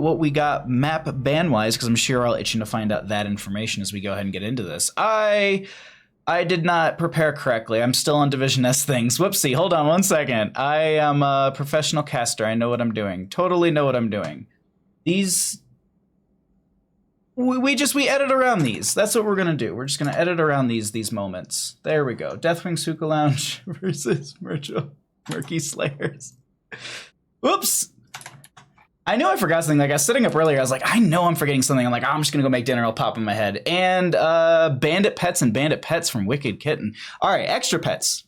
what we got map ban-wise, because I'm sure you're all itching to find out that information as we go ahead and get into this. I did not prepare correctly. I'm still on Division S things. Whoopsie, hold on one second. I am a professional caster. I know what I'm doing. Totally know what I'm doing. These... We edit around these. That's what we're gonna do. We're just gonna edit around these moments. There we go. Deathwing Hookah Lounge versus Murky Slayers. Whoops! I knew I forgot something. Like, I was sitting up earlier, I was like, I know I'm forgetting something. I'm like, I'm just gonna go make dinner, I'll pop in my head. And Bandit Pets and Bandit Pets from Wicked Kitten. All right, extra pets.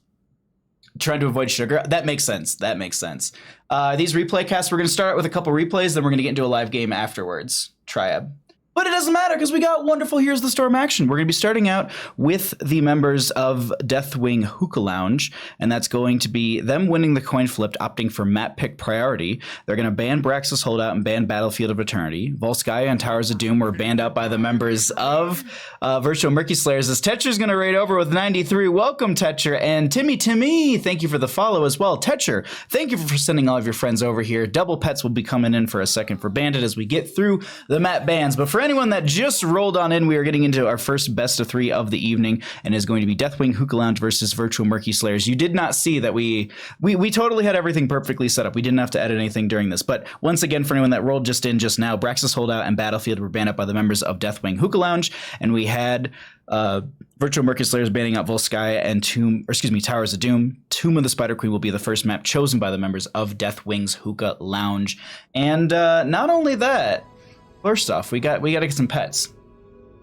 Trying to avoid sugar. That makes sense. That makes sense. These replay casts, we're gonna start out with a couple replays, then we're gonna get into a live game afterwards. Triad. But it doesn't matter because we got wonderful Here's the Storm action. We're going to be starting out with the members of Deathwing Hookah Lounge, and that's going to be them winning the coin flip, opting for map pick priority. They're going to ban Braxis Holdout and ban Battlefield of Eternity. Volskaya and Towers of Doom were banned out by the members of Virtual Murky Slayers. As Tetcher's going to raid over with 93. Welcome, Tetcher. And Timmy, thank you for the follow as well. Tetcher, thank you for sending all of your friends over here. Double Pets will be coming in for a second for Bandit as we get through the map bans. But for anyone that just rolled on in, we are getting into our first best of 3 of the evening, and is going to be Deathwing Hookah Lounge versus Virtual Murky Slayers. You did not see that we totally had everything perfectly set up. We didn't have to edit anything during this. But once again, for anyone that rolled just in just now, Braxis Holdout and Battlefield were banned out by the members of Deathwing Hookah Lounge, and we had Virtual Murky Slayers banning out Volskaya and Towers of Doom. Tomb of the Spider Queen will be the first map chosen by the members of Deathwing's Hookah Lounge. And not only that, first off, we got to get some pets.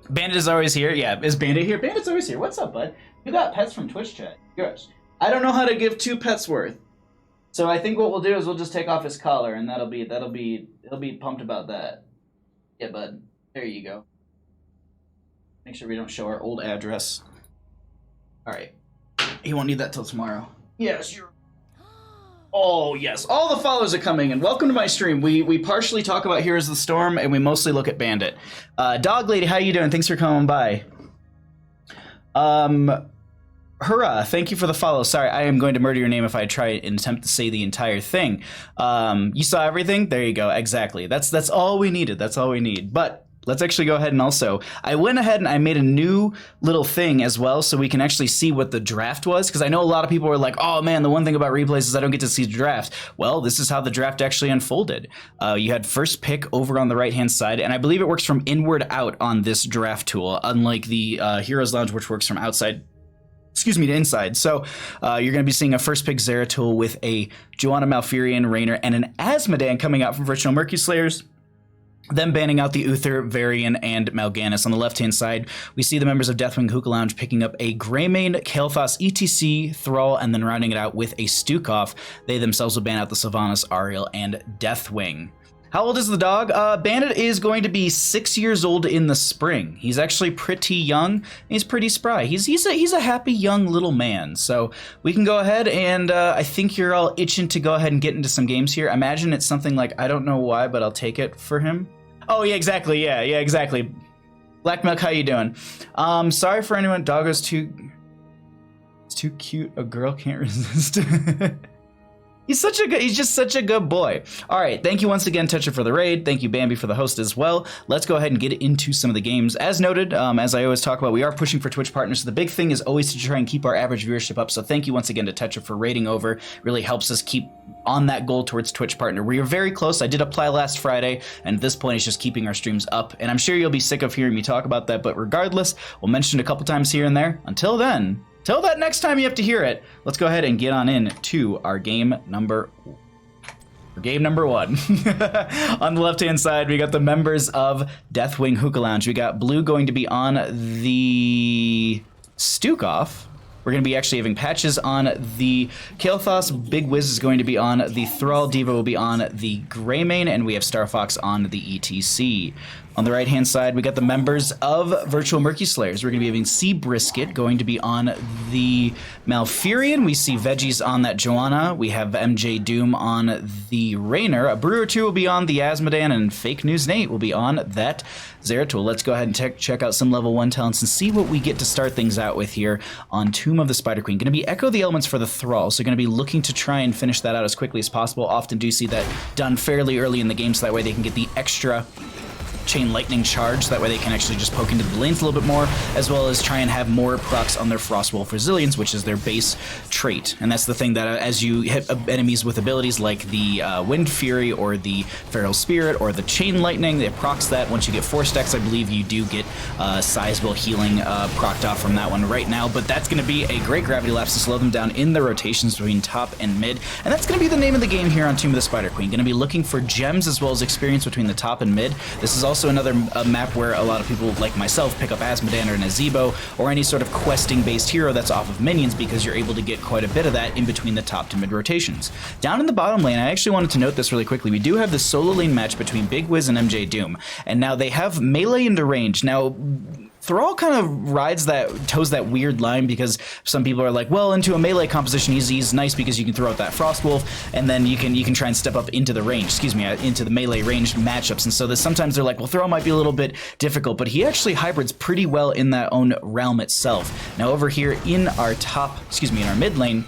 Bandit is always here. Yeah, is Bandit here? Bandit's always here. What's up, bud? You got pets from Twitch chat. Gosh. I don't know how to give 2 pets worth. So I think what we'll do is we'll just take off his collar, and he'll be pumped about that. Yeah, bud. There you go. Make sure we don't show our old address. All right. He won't need that till tomorrow. Yes, you're... Oh, yes. All the follows are coming in. Welcome to my stream. We partially talk about Here's the Storm, and we mostly look at Bandit. Dog Lady, how you doing? Thanks for coming by. Hurrah, thank you for the follow. Sorry, I am going to murder your name if I try and attempt to say the entire thing. You saw everything? There you go. Exactly. That's all we needed. That's all we need. But let's actually go ahead and also, I went ahead and I made a new little thing as well so we can actually see what the draft was, because I know a lot of people were like, oh man, the one thing about replays is I don't get to see the draft. Well, this is how the draft actually unfolded. You had first pick over on the right-hand side, and I believe it works from inward out on this draft tool, unlike the Heroes Lounge, which works from outside to inside. So you're going to be seeing a first pick Zeratul with a Joanna Malfurion, Raynor, and an Asmodan coming out from Virtual Murky Slayers. Them banning out the Uther, Varian, and Mal'Ganis. On the left-hand side, we see the members of Deathwing Hookah Lounge picking up a Greymane, Kael'thas, ETC, Thrall, and then rounding it out with a Stukov. They themselves will ban out the Sylvanas, Ariel, and Deathwing. How old is the dog? Bandit is going to be 6 years old in the spring. He's actually pretty young. He's pretty spry. He's a happy young little man. So we can go ahead and I think you're all itching to go ahead and get into some games here. Imagine it's something like, I don't know why, but I'll take it for him. Oh yeah, exactly. Yeah, exactly. Black Milk, how you doing? Sorry for anyone. Doggo's it's too cute. A girl can't resist. He's just such a good boy. All right, thank you once again, Tetcher, for the raid. Thank you, Bambi, for the host as well. Let's go ahead and get into some of the games. As noted, as I always talk about, we are pushing for Twitch partners. So the big thing is always to try and keep our average viewership up. So thank you once again to Tetcher for raiding over. Really helps us keep on that goal towards Twitch partner. We are very close. I did apply last Friday, and at this point, it's just keeping our streams up. And I'm sure you'll be sick of hearing me talk about that, but regardless, we'll mention it a couple times here and there. Until then, till that next time you have to hear it, let's go ahead and get on in to our game number 1. On the left-hand side, we got the members of Deathwing Hookah Lounge. We got Blue going to be on the Stukov. We're going to be actually having patches on the Kael'thas. Big Wiz is going to be on the Thrall. Diva will be on the Greymane, and we have Star Fox on the ETC. On the right-hand side, we got the members of Virtual Murky Slayers. We're going to be having Sea Brisket going to be on the Malfurion. We see Veggies on that Joanna. We have MJ Doom on the Raynor. A Brew or two will be on the Asmodan, and Fake News Nate will be on that Zeratul. Let's go ahead and check out some level 1 talents and see what we get to start things out with here on Tomb of the Spider Queen. Going to be Echo the Elements for the Thrall, so going to be looking to try and finish that out as quickly as possible. Often do see that done fairly early in the game, so that way they can get the extra Chain Lightning charge, that way they can actually just poke into the lanes a little bit more, as well as try and have more procs on their Frostwolf Resilience, which is their base trait. And that's the thing that as you hit enemies with abilities like the Wind Fury or the Feral Spirit or the Chain Lightning, it procs that. Once you get 4 stacks, I believe you do get sizable healing procced off from that one right now, but that's going to be a great Gravity Lapse to slow them down in the rotations between top and mid, and that's going to be the name of the game here on Tomb of the Spider Queen. Going to be looking for gems as well as experience between the top and mid. This is also another map where a lot of people like myself pick up Asmodan or Nazebo or any sort of questing based hero that's off of minions, because you're able to get quite a bit of that in between the top to mid rotations. Down in the bottom lane, I actually wanted to note this really quickly. We do have the solo lane match between Big Wiz and MJ Doom, and now they have melee into range. Now Thrall kind of toes that weird line, because some people are like, well, into a melee composition, he's nice because you can throw out that Frostwolf, and then you can try and step up into the range, into the melee ranged matchups. And so sometimes they're like, well, Thrall might be a little bit difficult, but he actually hybrids pretty well in that own realm itself. Now over here in our in our mid lane,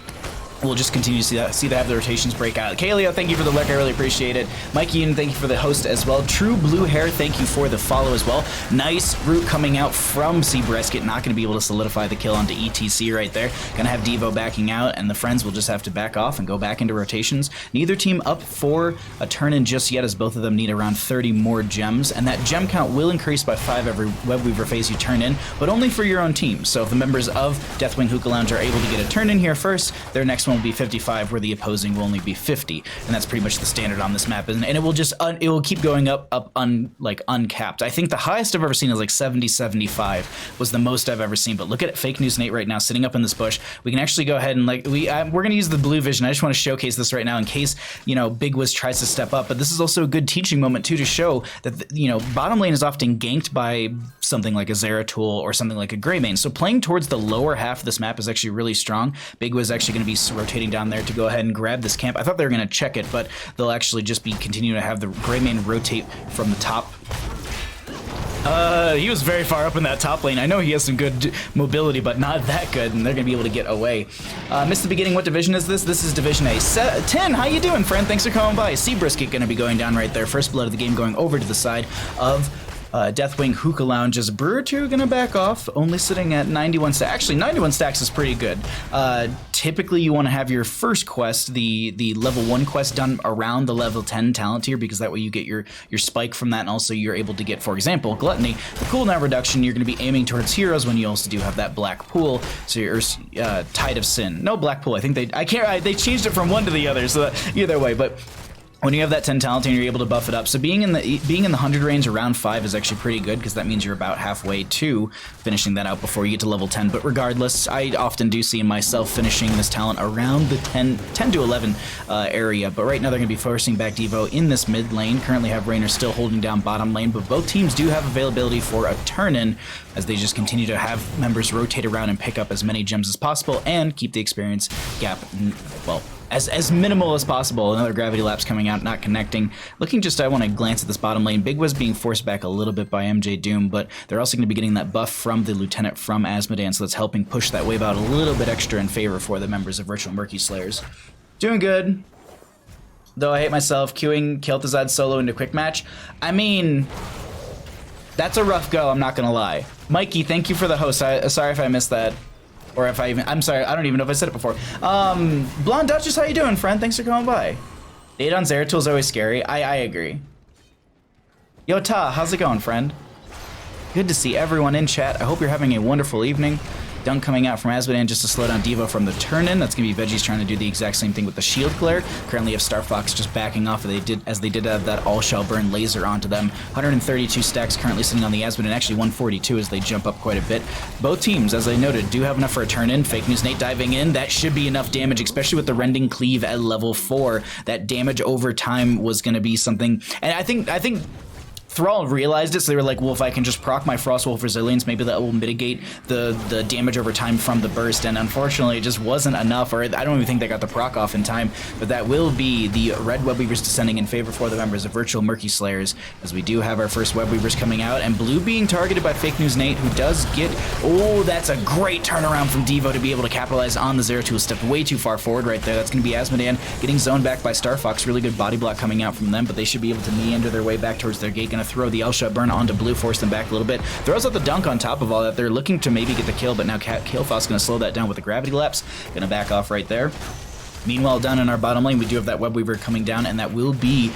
we'll just continue to see that the rotations break out. Kaleo, thank you for the lurk, I really appreciate it. Mikey, and thank you for the host as well. True Blue Hair, thank you for the follow as well. Nice route coming out from Sea Brisket, not going to be able to solidify the kill onto ETC right there. Gonna have Devo backing out, and the friends will just have to back off and go back into rotations. Neither team up for a turn-in just yet, as both of them need around 30 more gems, and that gem count will increase by 5 every Webweaver phase you turn in, but only for your own team. So if the members of Deathwing Hookah Lounge are able to get a turn in here first, their next one will be 55, where the opposing will only be 50, and that's pretty much the standard on this map, and it will just it will keep going up uncapped. I think the highest I've ever seen is like 70, 75 was the most I've ever seen. But look at Fake News Nate right now sitting up in this bush. We can actually go ahead and we're gonna use the blue vision. I just want to showcase this right now in case Big Wiz tries to step up, but this is also a good teaching moment too, to show that bottom lane is often ganked by something like a Zeratul or something like a Greymane, so playing towards the lower half of this map is actually really strong. Big Wiz actually going to be rotating down there to go ahead and grab this camp. I thought they were going to check it, but they'll actually just be continuing to have the Greymane rotate from the top. He was very far up in that top lane. I know he has some good mobility, but not that good, and they're going to be able to get away. Missed the beginning. What division is this? This is Division A. 10, how you doing, friend? Thanks for coming by. Sea Brisket going to be going down right there. First blood of the game going over to the side of Deathwing Hookah Lounge. As Brewer 2 gonna back off, only sitting at 91 stacks. Actually, 91 stacks is pretty good. Typically, you want to have your first quest, the level 1 quest, done around the level 10 talent tier, because that way you get your spike from that, and also you're able to get, for example, Gluttony. The cooldown reduction, you're going to be aiming towards heroes when you also do have that Black Pool, so your Tide of Sin. No, Black Pool. I think they changed it from one to the other, so either way, but when you have that 10 talent and you're able to buff it up, so being in the 100 range around 5 is actually pretty good, because that means you're about halfway to finishing that out before you get to level 10. But regardless, I often do see myself finishing this talent around the 10 to 11 area. But right now they're going to be forcing back Devo in this mid lane. Currently have Raynor still holding down bottom lane, but both teams do have availability for a turn-in, as they just continue to have members rotate around and pick up as many gems as possible and keep the experience gap, well, as minimal as possible. Another Gravity Lapse coming out, not connecting. I want to glance at this bottom lane. Big Wiz being forced back a little bit by MJ Doom, but they're also going to be getting that buff from the Lieutenant from Asmodan, so that's helping push that wave out a little bit extra in favor for the members of Virtual Murky Slayers. Doing good. Though I hate myself, queuing Kel'Thuzad solo into quick match. I mean, that's a rough go, I'm not going to lie. Mikey, thank you for the host. Sorry if I missed that. Or if I'm sorry, I don't even know if I said it before. Blonde Duchess, how you doing, friend? Thanks for coming by. Date on Zeratul is always scary. I agree. Yo, Ta, how's it going, friend? Good to see everyone in chat. I hope you're having a wonderful evening. Dunk coming out from Asmodan just to slow down Devo from the turn-in. That's going to be Veggies trying to do the exact same thing with the shield glare. Currently have Star Fox just backing off as they did have that all-shell burn laser onto them. 132 stacks currently sitting on the Asmodan, actually 142 as they jump up quite a bit. Both teams, as I noted, do have enough for a turn-in. Fake News Nate diving in. That should be enough damage, especially with the Rending Cleave at level 4. That damage over time was going to be something, and I think Thrall realized it, so they were like, well, if I can just proc my Frostwolf Resilience, maybe that will mitigate the damage over time from the burst, and unfortunately it just wasn't enough, or I don't even think they got the proc off in time, but that will be the red Web Weavers descending in favor for the members of Virtual Murky Slayers, as we do have our first Web Weavers coming out, and blue being targeted by Fake News Nate, who does get, oh, that's a great turnaround from Devo to be able to capitalize on the Zeratul, stepped way too far forward right there. That's going to be Asmodean getting zoned back by Star Fox, really good body block coming out from them, but they should be able to meander their way back towards their gate. Gonna throw the L-Shot burn onto blue, force them back a little bit. Throws out the dunk on top of all that. They're looking to maybe get the kill, but now Killfoss gonna slow that down with the gravity lapse. Gonna back off right there. Meanwhile, down in our bottom lane, we do have that Web Weaver coming down, and that will be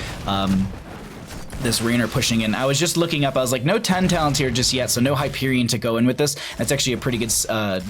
this Rainer pushing in. I was just looking up, I was like, no 10 talents here just yet, so no Hyperion to go in with this. That's actually a pretty good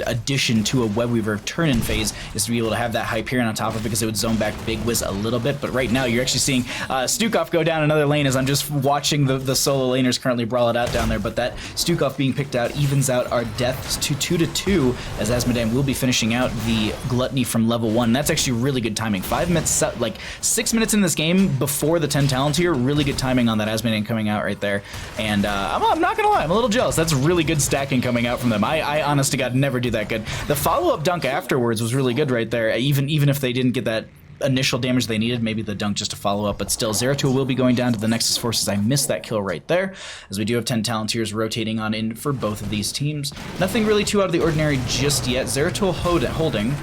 addition to a Web Weaver turn-in phase, is to be able to have that Hyperion on top of it, because it would zone back Big Wiz a little bit, but right now you're actually seeing Stukov go down another lane as I'm just watching the solo laners currently brawl it out down there, but that Stukov being picked out evens out our deaths to 2-2, as Asmodean will be finishing out the Gluttony from level 1. That's actually really good timing. 5 minutes, like 6 minutes in this game before the 10 talents here, really good timing on that Asmodean coming out right there, and I'm not gonna lie, I'm a little jealous. That's really good stacking coming out from them. I honest to God never do that good. The follow-up dunk afterwards was really good right there, even if they didn't get that initial damage they needed, maybe the dunk just to follow up, but still, Zeratul will be going down to the Nexus forces. I missed that kill right there, as we do have 10 Talontiers rotating on in for both of these teams. Nothing really too out of the ordinary just yet. Zeratul holding.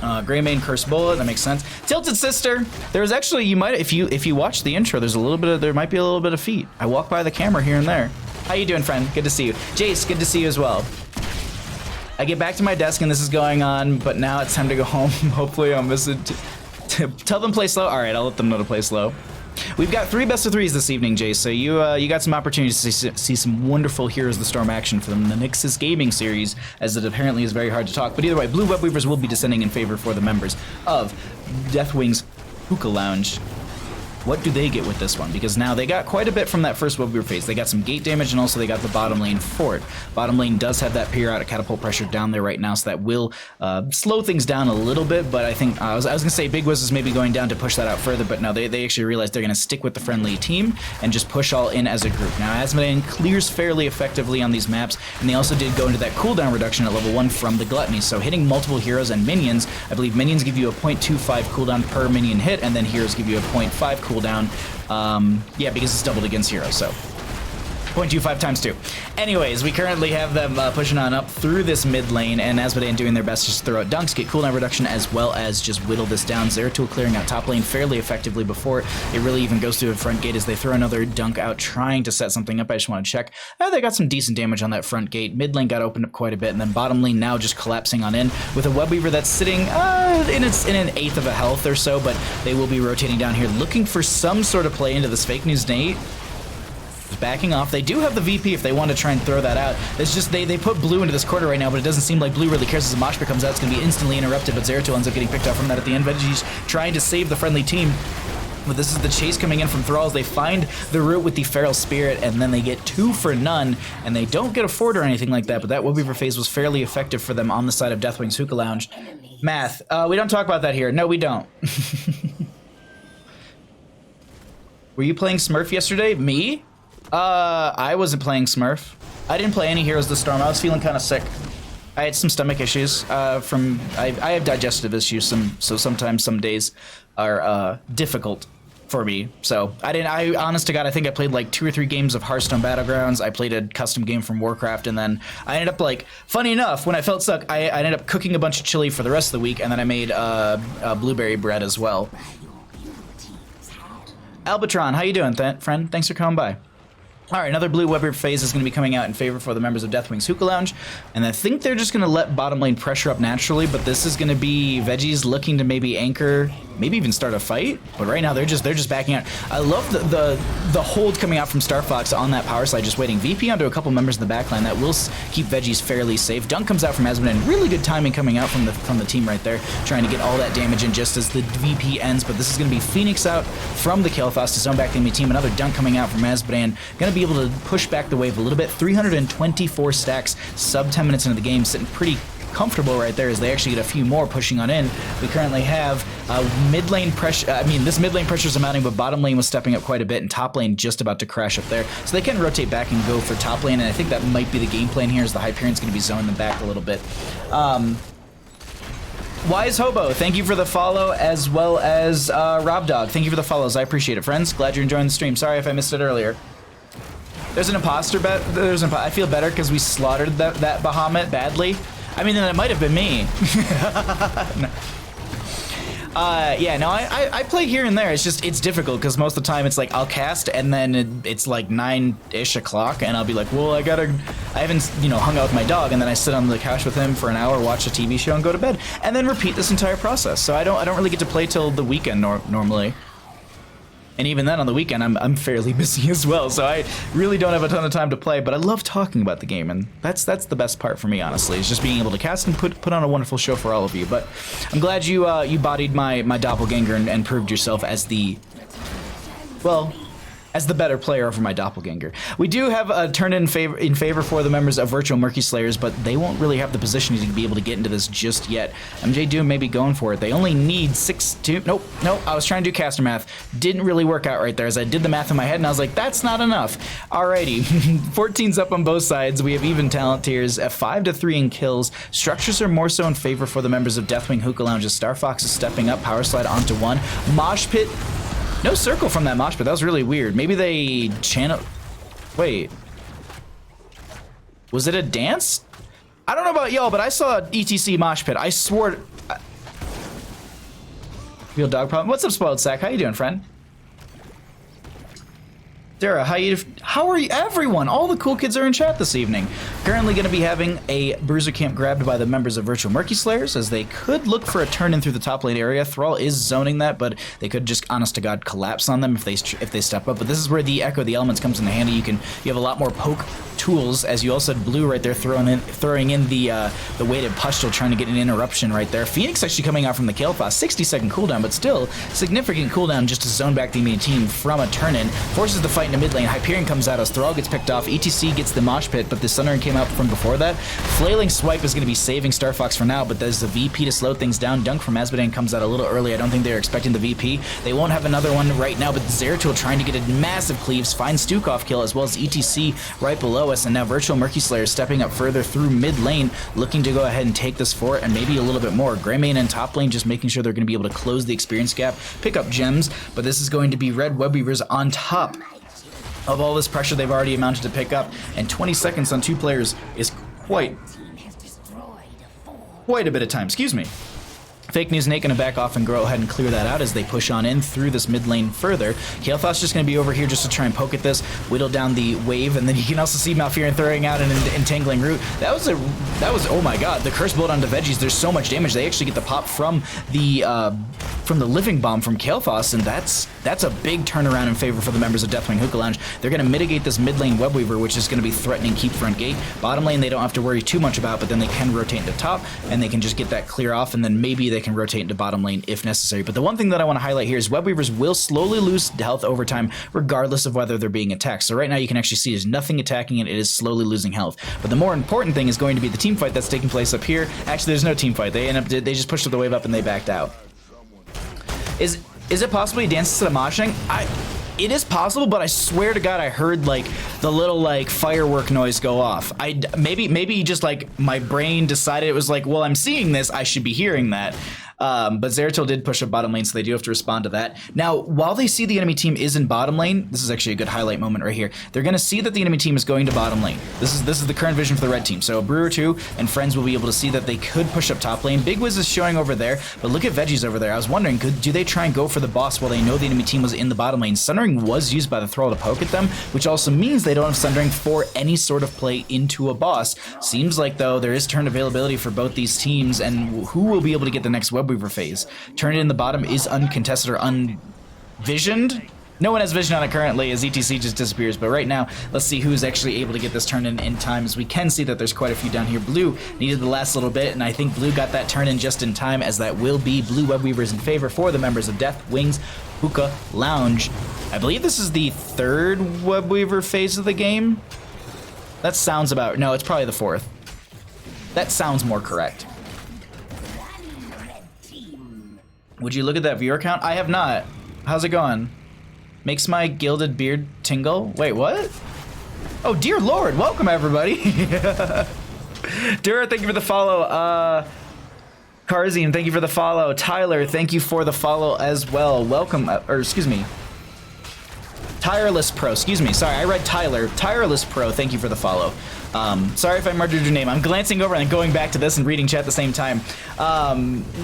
Greymane Curse Bullet, that makes sense. Tilted Sister. There's actually, you might, if you watch the intro, there's a little bit of, there might be a little bit of feet. I walk by the camera here and there. How you doing, friend? Good to see you. Jace, good to see you as well. I get back to my desk and this is going on, but now it's time to go home. Hopefully I'll miss it. Tell them play slow. All right, I'll let them know to play slow. We've got 3 best of 3s this evening, Jace, so you got some opportunities to see some wonderful Heroes of the Storm action from the Nexus Gaming series, as it apparently is very hard to talk. But either way, blue Web Weavers will be descending in favor for the members of Deathwing's Hookah Lounge. What do they get with this one? Because now they got quite a bit from that first Web Weaver phase. They got some gate damage, and also they got the bottom lane for it. Bottom lane does have that periodic catapult pressure down there right now, so that will slow things down a little bit, but I think, I was gonna say Big Wiz is maybe going down to push that out further, but no, they actually realized they're gonna stick with the friendly team and just push all in as a group. Now, Asmodean clears fairly effectively on these maps, and they also did go into that cooldown reduction at level 1 from the Gluttony, so hitting multiple heroes and minions, I believe minions give you a 0.25 cooldown per minion hit, and then heroes give you a 0.5 cooldown. Yeah, because it's doubled against heroes, so 0.25 times 2. Anyways, we currently have them pushing on up through this mid lane, and Asmodean doing their best to just throw out dunks, get cooldown reduction, as well as just whittle this down. Zeratul clearing out top lane fairly effectively before it really even goes through the front gate, as they throw another dunk out trying to set something up. I just want to check. They got some decent damage on that front gate. Mid lane got opened up quite a bit, and then bottom lane now just collapsing on in with a Web Weaver that's sitting in an eighth of a health or so, but they will be rotating down here looking for some sort of play into this Fake News Nate. Backing off. They do have the VP if they want to try and throw that out. It's just they put blue into this corner right now, but it doesn't seem like blue really cares. As the mosh pit comes out, it's going to be instantly interrupted, but Zeratul ends up getting picked up from that at the end. Veggie's trying to save the friendly team. But this is the chase coming in from Thralls. They find the root with the Feral Spirit, and then they get 2 for none, and they don't get a fort or anything like that, but that Web Weaver phase was fairly effective for them on the side of Deathwing's Hookah Lounge. Math. We don't talk about that here. No, we don't. Were you playing Smurf yesterday? Me? I wasn't playing Smurf. I didn't play any Heroes of the Storm. I was feeling kind of sick. I had some stomach issues I have digestive issues, so sometimes some days are difficult for me. So I honest to God, I think I played like 2 or 3 games of Hearthstone Battlegrounds. I played a custom game from Warcraft, and then I ended up, like, funny enough, when I felt stuck, I ended up cooking a bunch of chili for the rest of the week, and then I made blueberry bread as well. Albatron, how you doing, friend? Thanks for coming by. Alright, another blue Web Weaver phase is going to be coming out in favor for the members of Deathwing's Hookah Lounge, and I think they're just going to let bottom lane pressure up naturally, but this is going to be Veggies looking to maybe anchor, maybe even start a fight, but right now they're just backing out. I love the hold coming out from Star Fox on that power slide, just waiting. VP onto a couple members in the backline. That will keep Veggies fairly safe. Dunk comes out from Asmodean. Really good timing coming out from the team right there, trying to get all that damage in just as the VP ends, but this is going to be Phoenix out from the Killfoss to zone back the enemy team. Another dunk coming out from Asmodean. Going to be able to push back the wave a little bit. 324 stacks, sub 10 minutes into the game, sitting pretty comfortable right there as they actually get a few more pushing on in. We currently have mid lane pressure. I mean, this mid lane pressure is mounting, but bottom lane was stepping up quite a bit, and top lane just about to crash up there. So they can rotate back and go for top lane, and I think that might be the game plan here, as the Hyperion's going to be zoning them back a little bit. Wise Hobo, thank you for the follow, as well as Rob Dog. Thank you for the follows. I appreciate it, friends. Glad you're enjoying the stream. Sorry if I missed it earlier. There's an imposter bet. I feel better because we slaughtered that Bahamut badly. I mean, then it might have been me. No. Yeah, no, I play here and there. It's just, it's difficult because most of the time it's like I'll cast and then it's like 9-ish o'clock and I'll be like, well, I haven't, you know, hung out with my dog, and then I sit on the couch with him for an hour, watch a TV show and go to bed, and then repeat this entire process. So I don't really get to play till the weekend normally. And even then on the weekend, I'm fairly busy as well, so I really don't have a ton of time to play, but I love talking about the game, and that's the best part for me, honestly, is just being able to cast and put on a wonderful show for all of you. But I'm glad you bodied my doppelganger and proved yourself as the, well, as the better player over my doppelganger. We do have a turn in favor for the members of Virtual Murky Slayers, but they won't really have the positioning to be able to get into this just yet. MJ Doom may be going for it. They only need 6-2. Nope. I was trying to do caster math. Didn't really work out right there, as I did the math in my head and I was like, that's not enough. Alrighty. 14's up on both sides. We have even talent tiers at 5-3 in kills. Structures are more so in favor for the members of Deathwing, Hookah Lounge. Star Fox is stepping up. Power slide onto one. Mosh pit. No circle from that mosh pit. That was really weird. Maybe they channel... Wait. Was it a dance? I don't know about y'all, but I saw ETC mosh pit. I swore... Real dog problem. What's up, Spoiled Sack? How you doing, friend? Dara, how are you? Everyone, all the cool kids are in chat this evening. Currently going to be having a bruiser camp grabbed by the members of Virtual Murky Slayers, as they could look for a turn in through the top lane area. Thrall is zoning that, but they could just, honest to God, collapse on them if they step up. But this is where the Echo of the Elements comes in handy. You have a lot more poke tools, as you also had Blue right there throwing in the weighted pustule, trying to get an interruption right there. Phoenix actually coming out from the kill fast, 60-second cooldown, but still significant cooldown just to zone back the enemy team from a turn in. Forces the fight in the mid lane. Hyperion comes out as Thrall gets picked off. ETC gets the mosh pit, but the Sundering came out from before that. Flailing Swipe is going to be saving Star Fox for now, but there's the VP to slow things down. Dunk from Azmodan comes out a little early. I don't think they're expecting the VP. They won't have another one right now, but Zeratul trying to get a massive cleaves, finds Stukov kill, as well as ETC right below us, and now Virtual Murky Slayer stepping up further through mid lane, looking to go ahead and take this fort and maybe a little bit more. Greymane and top lane just making sure they're going to be able to close the experience gap, pick up gems, but this is going to be Red Webweavers on top of all this pressure they've already amounted to pick up, and 20 seconds on two players is quite a bit of time. Excuse me. Fake News Nate gonna back off and go ahead and clear that out as they push on in through this mid lane further. Kael'Thas just gonna be over here just to try and poke at this, whittle down the wave, and then you can also see Malfurion throwing out an entangling root. That was oh my god, the curse bolt onto Veggies. There's so much damage. They actually get the pop from the living bomb from Kael'Thas, and that's a big turnaround in favor for the members of Deathwing Hookah Lounge. They're gonna mitigate this mid lane Webweaver, which is gonna be threatening keep front gate. Bottom lane they don't have to worry too much about, but then they can rotate into top and they can just get that clear off, and then maybe they can rotate into bottom lane if necessary. But the one thing that I want to highlight here is Webweavers will slowly lose health over time, regardless of whether they're being attacked. So right now you can actually see there's nothing attacking it. It is slowly losing health. But the more important thing is going to be the team fight that's taking place up here. Actually, there's no team fight. They just pushed the wave up and they backed out. Is it possible he dances to the moshing? It is possible, but I swear to God, I heard like the little like firework noise go off. Maybe just like my brain decided it was like, well, I'm seeing this, I should be hearing that. But Zeratul did push up bottom lane, so they do have to respond to that. Now, while they see the enemy team is in bottom lane, this is actually a good highlight moment right here. They're going to see that the enemy team is going to bottom lane. This is the current vision for the red team. So Brewer 2 and friends will be able to see that they could push up top lane. Big Wiz is showing over there, but look at Veggies over there. I was wondering, do they try and go for the boss while they know the enemy team was in the bottom lane? Sundering was used by the Thrall to poke at them, which also means they don't have Sundering for any sort of play into a boss. Seems like, though, there is turn availability for both these teams, and who will be able to get the next Webweaver phase? Turn it in the bottom is uncontested or unvisioned. No one has vision on it currently as ETC just disappears, but right now, let's see who's actually able to get this turn in time, as we can see that there's quite a few down here. Blue needed the last little bit, and I think Blue got that turn in just in time, as that will be Blue Webweavers in favor for the members of Deathwing's Hookah Lounge. I believe this is the third Webweaver phase of the game. That sounds about... No, it's probably the fourth. That sounds more correct. Would you look at that viewer count? I have not. How's it going? Makes my gilded beard tingle. Wait, what? Oh, dear Lord. Welcome, everybody. Dura, thank you for the follow. Karzine, thank you for the follow. Tyler, thank you for the follow as well. Welcome, or excuse me. Tireless Pro, excuse me. Sorry, I read Tyler. Tireless Pro, thank you for the follow. Sorry if I murdered your name. I'm glancing over and going back to this and reading chat at the same time.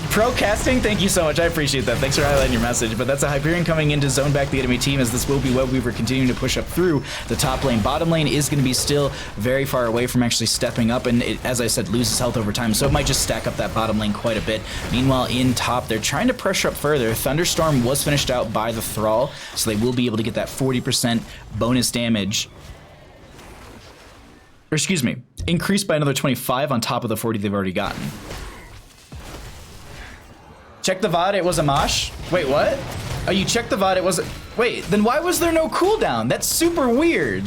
Procasting, thank you so much. I appreciate that. Thanks for highlighting your message. But that's a Hyperion coming in to zone back the enemy team, as this will be Webweaver continuing to push up through the top lane. Bottom lane is going to be still very far away from actually stepping up, and it, as I said, loses health over time, so it might just stack up that bottom lane quite a bit. Meanwhile, in top, they're trying to pressure up further. Thunderstorm was finished out by the Thrall, so they will be able to get that 40% bonus damage. Or excuse me, increased by another 25 on top of the 40 they've already gotten. Check the VOD, it was a mosh? Wait, what? Oh, you checked the VOD, it was... Wait, then why was there no cooldown? That's super weird.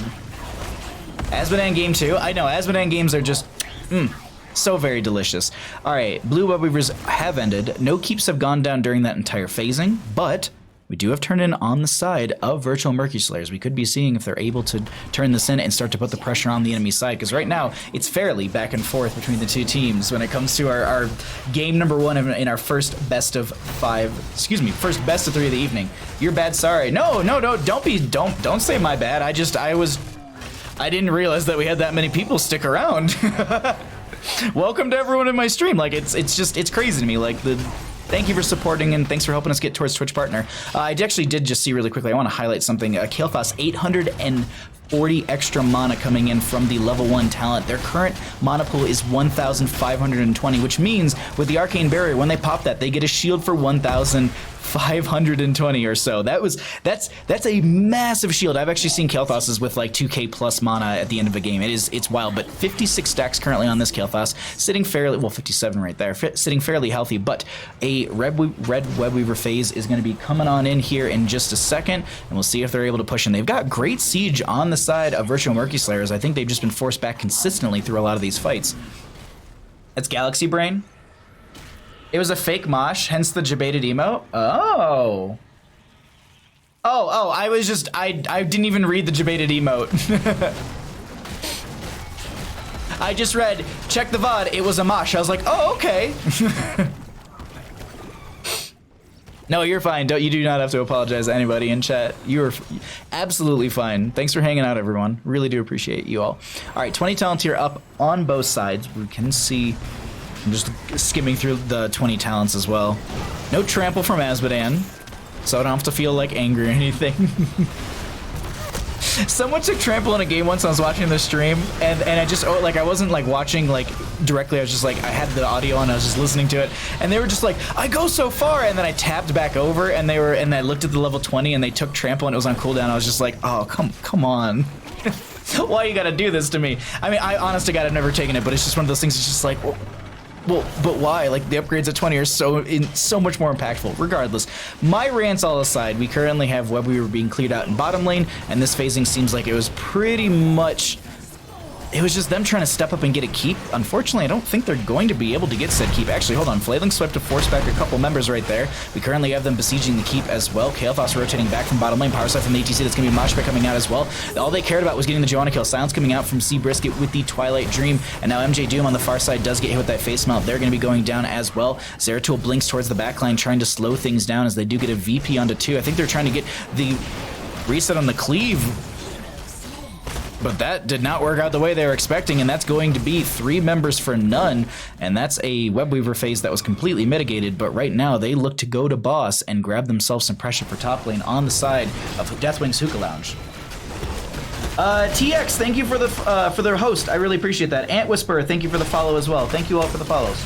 Azmodan game 2? I know, Azmodan games are just... so very delicious. Alright, blue Webweavers have ended. No keeps have gone down during that entire phasing, but... we do have turned in on the side of virtual Murky Slayers. We could be seeing if they're able to turn this in and start to put the pressure on the enemy side, because right now it's fairly back and forth between the two teams when it comes to our game number 1 in our first best of 5, excuse me, first best of 3 of the evening. You're bad, sorry. No, don't say my bad. I didn't realize that we had that many people stick around. Welcome to everyone in my stream. Like, it's crazy to me. Like, thank you for supporting, and thanks for helping us get towards Twitch partner. I actually did just see really quickly, I want to highlight something. Kael'thas, 840 extra mana coming in from the level 1 talent. Their current mana pool is 1,520, which means with the Arcane Barrier, when they pop that, they get a shield for 1,520 or so. That's a massive shield. I've actually seen Kael'thas's with like 2k plus mana at the end of a game. It's wild, but 56 stacks currently on this Kael'thas, sitting fairly, well, 57 right there, sitting fairly healthy, but a red Webweaver phase is going to be coming on in here in just a second, and we'll see if they're able to push in. They've got great siege on the side of Virtual Murky Slayers. I think they've just been forced back consistently through a lot of these fights. That's Galaxy Brain. It was a fake mosh, hence the debated emote. Oh, I was just, I didn't even read the debated emote. I just read, check the VOD, it was a mosh. I was like, oh, okay. No, you're fine. You do not have to apologize to anybody in chat. You are absolutely fine. Thanks for hanging out, everyone. Really do appreciate you all. All right, 20 talents here up on both sides. We can see, I'm just skimming through the 20 talents as well. No trample from Azmodan, so I don't have to feel like angry or anything. Someone took trample in a game once. I was watching the stream, and I just, like, I wasn't like watching like directly. I was just like, I had the audio on, I was just listening to it, and they were just like, I go so far, and then I tapped back over, and I looked at the level 20, and they took trample, and it was on cooldown. I was just like, oh, come on. Why you gotta do this to me? I mean, I honest to God, I've never taken it, but it's just one of those things. It's just like, well, but why? Like, the upgrades at 20 are so much more impactful. Regardless, my rants all aside, we currently have Webweaver being cleared out in bottom lane, and this phasing seems like it was pretty much... it was just them trying to step up and get a keep. Unfortunately, I don't think they're going to be able to get said keep. Actually, hold on. Flailing swept to force back a couple members right there. We currently have them besieging the keep as well. Kael'thas rotating back from bottom lane. Power side from the ATC. That's going to be Moshpit coming out as well. All they cared about was getting the Joanna kill. Silence coming out from Seabrisket with the Twilight Dream. And now MJ Doom on the far side does get hit with that face mount. They're going to be going down as well. Zeratul blinks towards the backline, trying to slow things down as they do get a VP onto 2. I think they're trying to get the reset on the cleave, but that did not work out the way they were expecting, and that's going to be 3 members for none, and that's a Webweaver phase that was completely mitigated, but right now they look to go to boss and grab themselves some pressure for top lane on the side of Deathwing's Hookah Lounge. TX, thank you for the host. I really appreciate that. Ant Whisperer, thank you for the follow as well. Thank you all for the follows.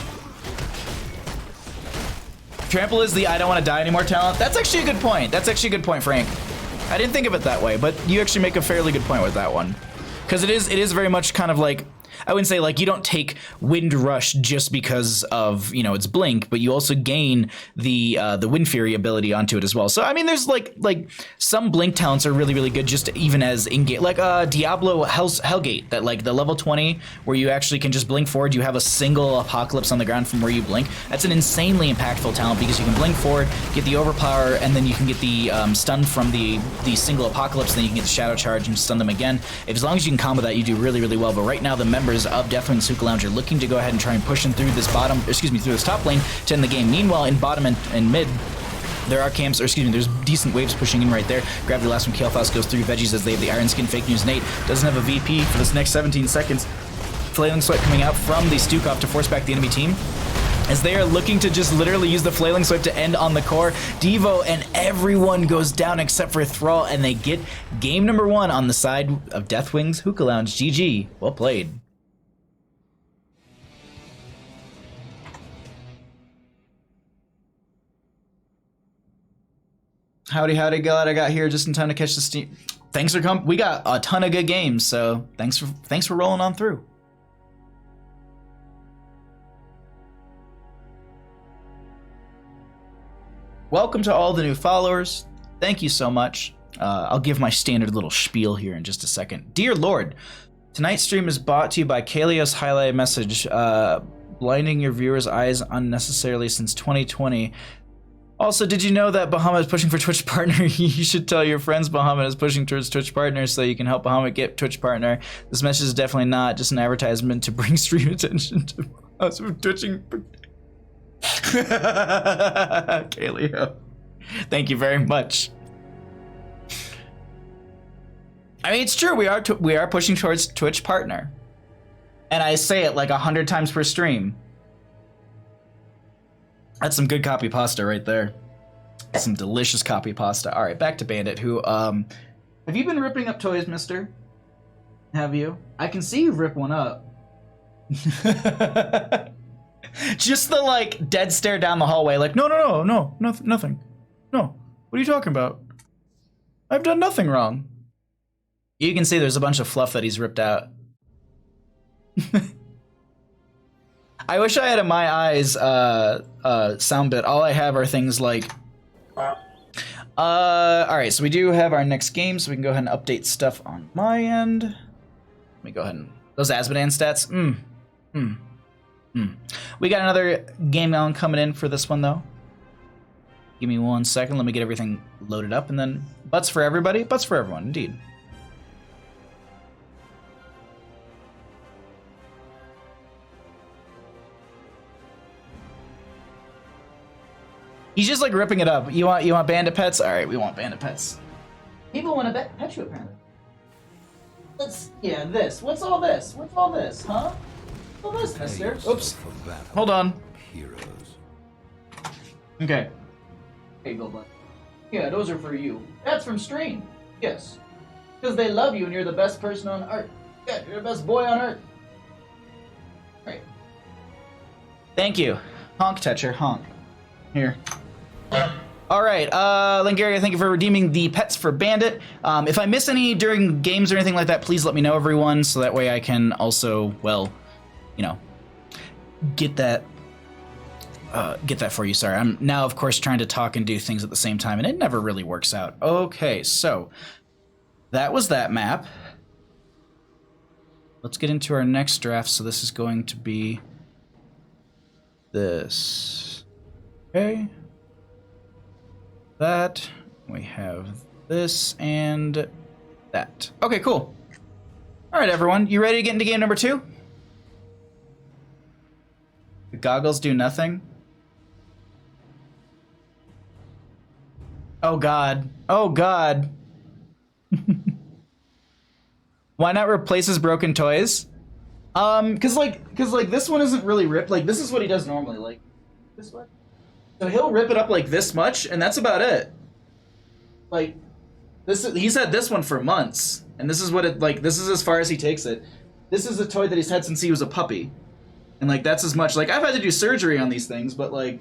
Trample is the I don't want to die anymore talent. That's actually a good point. That's actually a good point, Frank. I didn't think of it that way, but you actually make a fairly good point with that one. Because it is very much kind of like, I wouldn't say like you don't take Wind Rush just because of, you know, its blink, but you also gain the Wind Fury ability onto it as well. So I mean, there's like some blink talents are really, really good just even as in-game, like Diablo Hellgate, that like the level 20 where you actually can just blink forward. You have a single apocalypse on the ground from where you blink. That's an insanely impactful talent because you can blink forward, get the overpower, and then you can get the stun from the single apocalypse. Then you can get the shadow charge and stun them again. As long as you can combo that, you do really, really well. But right now, the members of Deathwing's Hookah Lounge are looking to go ahead and try and push in through this through this top lane to end the game. Meanwhile, in bottom and mid, there are camps, or excuse me, there's decent waves pushing in right there. Grab the last one, Kael'thas goes through Veggies as they have the Iron Skin. Fake News Nate doesn't have a VP for this next 17 seconds. Flailing Swipe coming out from the Stukov to force back the enemy team, as they are looking to just literally use the Flailing Swipe to end on the core. Devo and everyone goes down except for Thrall, and they get game number 1 on the side of Deathwing's Hookah Lounge. GG. Well played. Howdy, glad I got here just in time to catch the steam. Thanks for coming. We got a ton of good games, so thanks for rolling on through. Welcome to all the new followers. Thank you so much. I'll give my standard little spiel here in just a second. Dear Lord, tonight's stream is brought to you by Kalios highlight message, blinding your viewers' eyes unnecessarily since 2020. Also, did you know that Bahamut is pushing for Twitch partner? You should tell your friends Bahamut is pushing towards Twitch partner so you can help Bahamut get Twitch partner. This message is definitely not just an advertisement to bring stream attention to us from twitching. Kaleo, thank you very much. I mean, it's true. We are pushing towards Twitch partner, and I say it like 100 times per stream. That's some good copy pasta right there. Some delicious copy pasta. All right, back to Bandit. Who have you been ripping up toys, Mister? Have you? I can see you rip one up. Just the like dead stare down the hallway, like no, nothing. No, what are you talking about? I've done nothing wrong. You can see there's a bunch of fluff that he's ripped out. I wish I had a My Eyes sound bit. All I have are things like. All right, so we do have our next game, so we can go ahead and update stuff on my end. Let me go ahead and those Azmodan stats. We got another game on coming in for this one, though. Give me 1 second. Let me get everything loaded up, and then butts for everybody. Butts for everyone, indeed. He's just like ripping it up. You want bandit pets? All right, we want bandit pets. People want to pet you apparently. This. What's all this? What's all this, huh? All this, mister. Oops. Hold on. Heroes. Okay. Hey, Goldblatt. Yeah, those are for you. That's from Stream. Yes. Because they love you and you're the best person on Earth. Yeah, you're the best boy on Earth. Right. Thank you. Honk Tetcher, honk. Here. All right, Langaria, thank you for redeeming the pets for Bandit. If I miss any during games or anything like that, please let me know, everyone, so that way I can also, well, you know, get that for you. Sorry, I'm now, of course, trying to talk and do things at the same time, and it never really works out. Okay, so that was that map. Let's get into our next draft. So this is going to be this. Okay. That. We have this and that. Okay, cool. All right, everyone. You ready to get into game number 2? The goggles do nothing. Oh, God. Oh, God. Why not replace his broken toys? Cause like this one isn't really ripped. Like, this is what he does normally. Like, this one. So he'll rip it up like this much, and that's about it. Like, he's had this one for months, and this is what it, like, this is as far as he takes it. This is a toy that he's had since he was a puppy. And, like, that's as much. Like, I've had to do surgery on these things, but, like,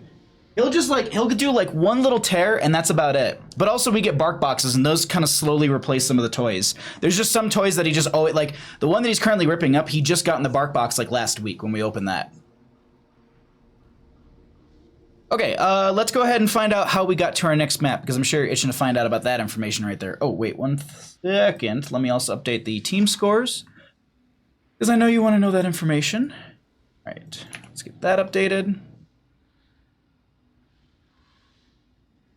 He'll just like, he'll do like one little tear and that's about it. But also we get bark boxes and those kind of slowly replace some of the toys. There's just some toys that he just always, like the one that he's currently ripping up, he just got in the bark box like last week when we opened that. Okay, let's go ahead and find out how we got to our next map because I'm sure you're itching to find out about that information right there. Oh, wait, 1 second. Let me also update the team scores because I know you want to know that information. All right, let's get that updated.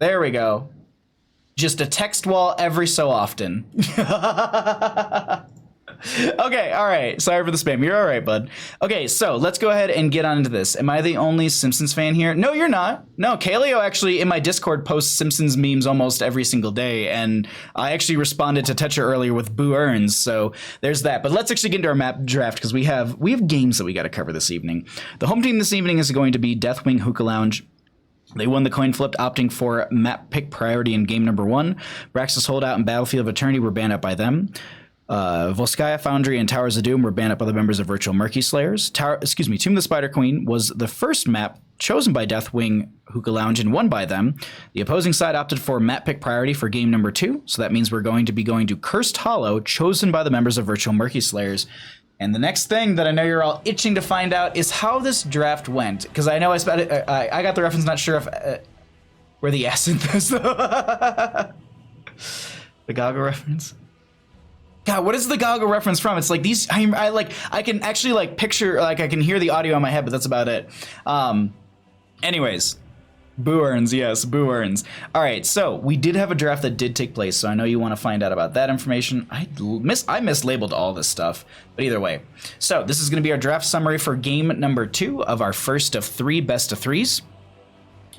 There we go. Just a text wall every so often. Okay, all right. Sorry for the spam. You're all right, bud. Okay, so let's go ahead and get on into this. Am I the only Simpsons fan here? No, you're not. No, Kaleo actually in my Discord posts Simpsons memes almost every single day, and I actually responded to Tetra earlier with Boo Earns, so there's that. But let's actually get into our map draft because we have games that we got to cover this evening. The home team this evening is going to be Deathwing Hookah Lounge. They won the coin flip, opting for map pick priority in game number 1. Braxis Holdout and Battlefield of Eternity were banned out by them. Volskaya Foundry and Towers of Doom were banned up by the members of Virtual Murky Slayers. Tomb of the Spider Queen was the first map chosen by Deathwing Hookah Lounge and won by them. The opposing side opted for map pick priority for game number 2, so that means we're going to be going to Cursed Hollow, chosen by the members of Virtual Murky Slayers. And the next thing that I know you're all itching to find out is how this draft went, because I know I got the reference, not sure if where the acid is though. The Goggle reference. God, what is the Goggle reference from? It's like these. I can actually like picture, like I can hear the audio in my head, but that's about it. Anyways. Boo Earns, yes, Boo Earns. All right, so we did have a draft that did take place, so I know you want to find out about that information. I mislabeled all this stuff, but either way. So this is going to be our draft summary for game number 2 of our first of 3 best of 3s.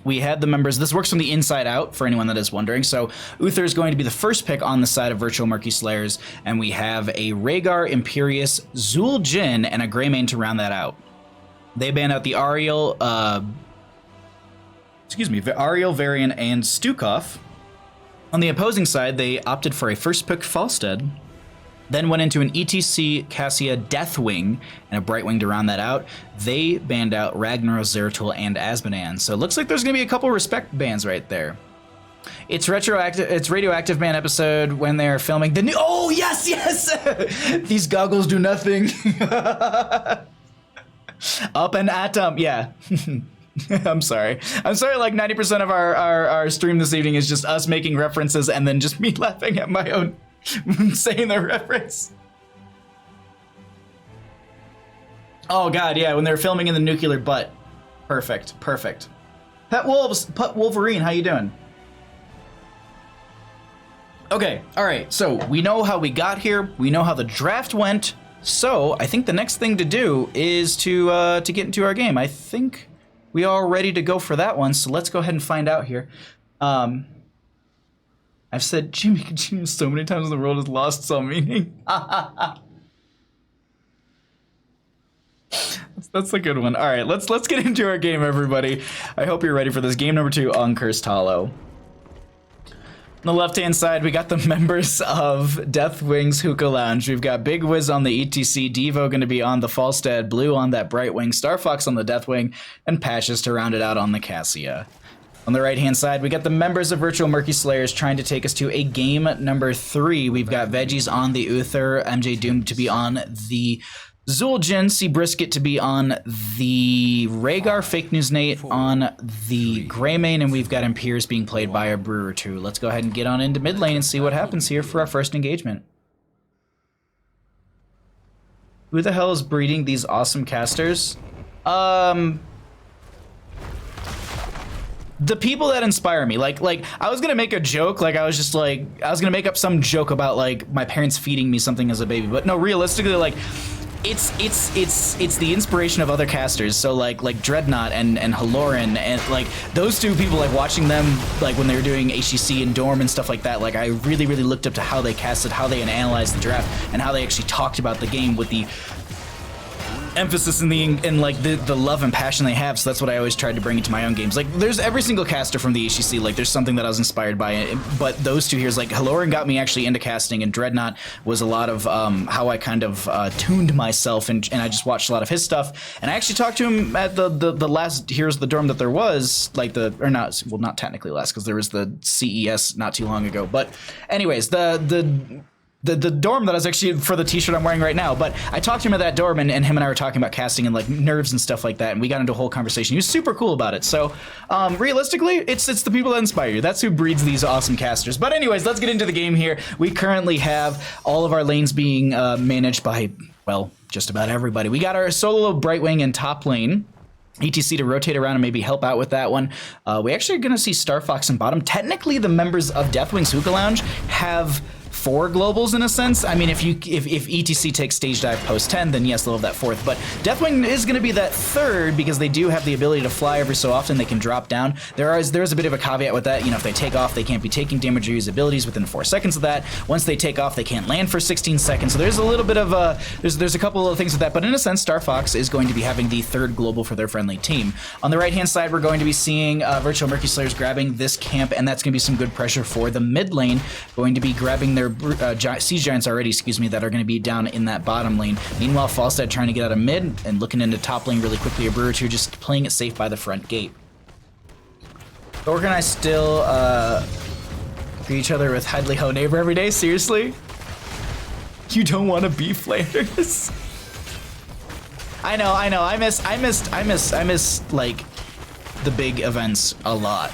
We had the members, this works from the inside out for anyone that is wondering. So Uther is going to be the first pick on the side of Virtual Murky Slayers, and we have a Rhaegar, Imperius, Zul Jin, and a Greymane to round that out. They banned out the Ariel, Ariel, Varian, and Stukov. On the opposing side, they opted for a first pick Falstead, then went into an ETC Cassia Deathwing and a Brightwing to round that out. They banned out Ragnaros, Zeratul, and Asmodan. So it looks like there's going to be a couple respect bans right there. It's radioactive ban episode when they're filming the new. Oh yes, these goggles do nothing. Up and atom, yeah. I'm sorry. Like 90% of our stream this evening is just us making references and then just me laughing at my own saying the reference. Oh god, yeah, when they were filming in the nuclear butt. Perfect. Pet Wolverine, how you doing? Okay, all right, so we know how we got here. We know how the draft went. So I think the next thing to do is to get into our game. I think we are ready to go for that one, so let's go ahead and find out here. I've said Jimmy so many times in the world has lost some meaning. That's a good one. All right, let's get into our game, everybody. I hope you're ready for this. Game number 2 on Cursed Hollow. On the left-hand side, we got the members of Deathwing's Hookah Lounge. We've got Big Wiz on the ETC, Devo going to be on the Falstead, Blue on that Brightwing, Starfox on the Deathwing, and Patches to round it out on the Cassia. On the right-hand side, we got the members of Virtual Murky Slayers trying to take us to a game number 3. We've got Veggies on the Uther, MJ Doom to be on the Zul'jin, C Brisket to be on the Rhaegar, Fake News Nate on the Greymane, and we've got Imperius being played by a Brewer 2. Let's go ahead and get on into mid lane and see what happens here for our first engagement. Who the hell is breeding these awesome casters? The people that inspire me, like I was gonna make a joke, I was gonna make up some joke about like my parents feeding me something as a baby, but no, realistically, like it's the inspiration of other casters. So like Dreadnought and Haloran and like those two people, like watching them like when they were doing HCC and Dorm and stuff like that, like I really looked up to how they casted, how they analyzed the draft, and how they actually talked about the game with the emphasis in like the love and passion they have, so that's what I always tried to bring into my own games. Like there's every single caster from the HCC, like there's something that I was inspired by, but those two here is like Haloran got me actually into casting, and Dreadnought was a lot of how I kind of tuned myself, and I just watched a lot of his stuff, and I actually talked to him at the last Heroes of the Dorm that there was, like not technically last, because there was the CES not too long ago, but anyways, the dorm that I was actually for the t-shirt I'm wearing right now, but I talked to him at that dorm, and him and I were talking about casting and like nerves and stuff like that, and we got into a whole conversation. He was super cool about it. So realistically, it's the people that inspire you. That's who breeds these awesome casters. But anyways, let's get into the game here. We currently have all of our lanes being managed by, well, just about everybody. We got our solo Brightwing in top lane, ETC to rotate around and maybe help out with that one. We actually are going to see Star Fox in bottom. Technically, the members of Deathwing's Hookah Lounge have 4 globals in a sense. I mean, if ETC takes stage dive post 10, then yes, they'll have that 4th. But Deathwing is going to be that 3rd because they do have the ability to fly every so often. They can drop down. There's a bit of a caveat with that. You know, if they take off, they can't be taking damage or use abilities within 4 seconds of that. Once they take off, they can't land for 16 seconds. So there's a little bit of there's a couple of things with that. But in a sense, Star Fox is going to be having the 3rd global for their friendly team. On the right-hand side, we're going to be seeing Virtual Murky Slayers grabbing this camp, and that's going to be some good pressure for the mid lane. Going to be grabbing their Siege Giants already, that are going to be down in that bottom lane. Meanwhile, Falstad trying to get out of mid and looking into top lane really quickly. A Brewer 2 just playing it safe by the front gate. Thorg and I still greet each other with Heidley Ho neighbor every day. Seriously? You don't want to be Flanders? I know. I miss like the big events a lot.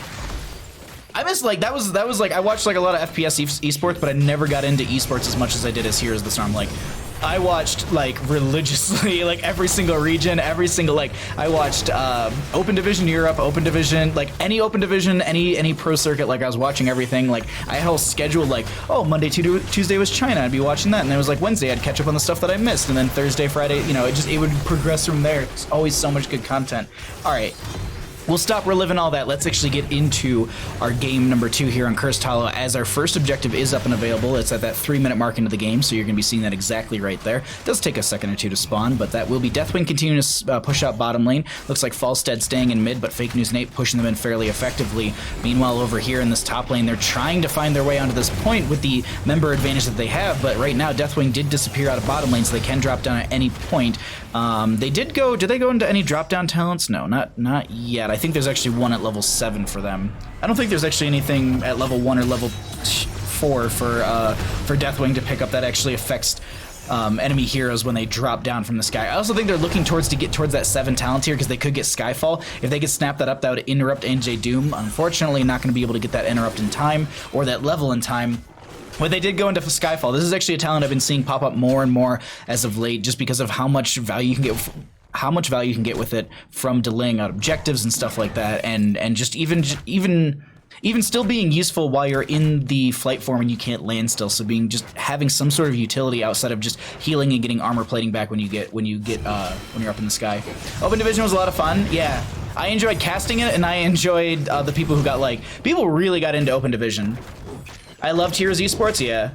I miss like that was like I watched like a lot of FPS esports, but I never got into esports as much as I did as Heroes of the Storm. Like I watched like religiously like every single region, every single like I watched Open Division Europe, Open Division, like any Open Division, any pro circuit. Like I was watching everything. Like I had a whole schedule. Like Monday, Tuesday was China. I'd be watching that, and then it was like Wednesday I'd catch up on the stuff that I missed, and then Thursday, Friday, you know, it would progress from there. It's always so much good content. All right. We'll stop reliving all that. Let's actually get into our game number 2 here on Cursed Hollow, as our first objective is up and available. It's at that 3-minute mark into the game, so you're going to be seeing that exactly right there. It does take a second or two to spawn, but that will be Deathwing continuing to push out bottom lane. Looks like Falstead staying in mid, but Fake News Nate pushing them in fairly effectively. Meanwhile, over here in this top lane, they're trying to find their way onto this point with the member advantage that they have, but right now Deathwing did disappear out of bottom lane, so they can drop down at any point. Did they go into any drop-down talents? No, not yet. I think there's actually one at level 7 for them. I don't think there's actually anything at level 1 or level 4 for Deathwing to pick up that actually affects enemy heroes when they drop down from the sky. I also think they're looking to get towards that 7 talent tier because they could get Skyfall. If they could snap that up, that would interrupt NJ Doom. Unfortunately, not going to be able to get that interrupt in time or that level in time. But they did go into Skyfall. This is actually a talent I've been seeing pop up more and more as of late, just because of how much value you can get with it from delaying out objectives and stuff like that, and just even still being useful while you're in the flight form and you can't land still. So just having some sort of utility outside of just healing and getting armor plating back when you're up in the sky. Open Division was a lot of fun. Yeah, I enjoyed casting it, and I enjoyed the people who people really got into Open Division. I loved Heroes Esports, yeah.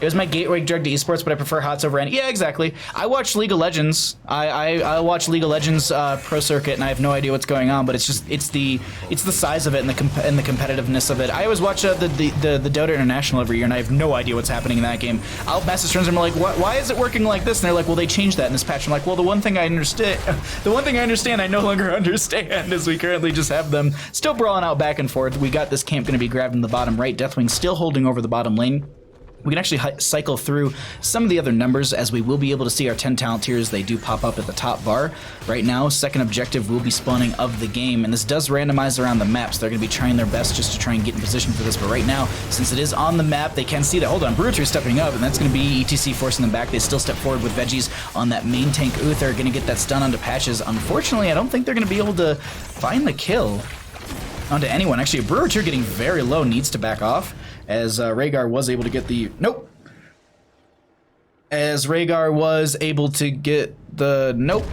It was my gateway drug to esports, but I prefer HOTS over any. Yeah, exactly. I watch League of Legends. I watch League of Legends pro circuit, and I have no idea what's going on. But it's the size of it and the competitiveness of it. I always watch the Dota International every year, and I have no idea what's happening in that game. I'll message friends and I'm like, why is it working like this? And they're like, well, they changed that in this patch. I'm like, well, the one thing I understand, I no longer understand, is we currently just have them still brawling out back and forth. We got this camp going to be grabbed in the bottom right. Deathwing still holding over the bottom lane. We can actually cycle through some of the other numbers, as we will be able to see our 10 talent tiers. They do pop up at the top bar. Right now, second objective will be spawning of the game, and this does randomize around the map, so they're going to be trying their best just to try and get in position for this. But right now, since it is on the map, they can see that. Hold on, Brewer 2 is stepping up, and that's going to be ETC forcing them back. They still step forward with Veggies on that main tank. Uther going to get that stun onto Patches. Unfortunately, I don't think they're going to be able to find the kill onto anyone. Actually, Brewer 2 getting very low, needs to back off, as Rhaegar was able to get the... Nope. As Rhaegar was able to get the... Nope.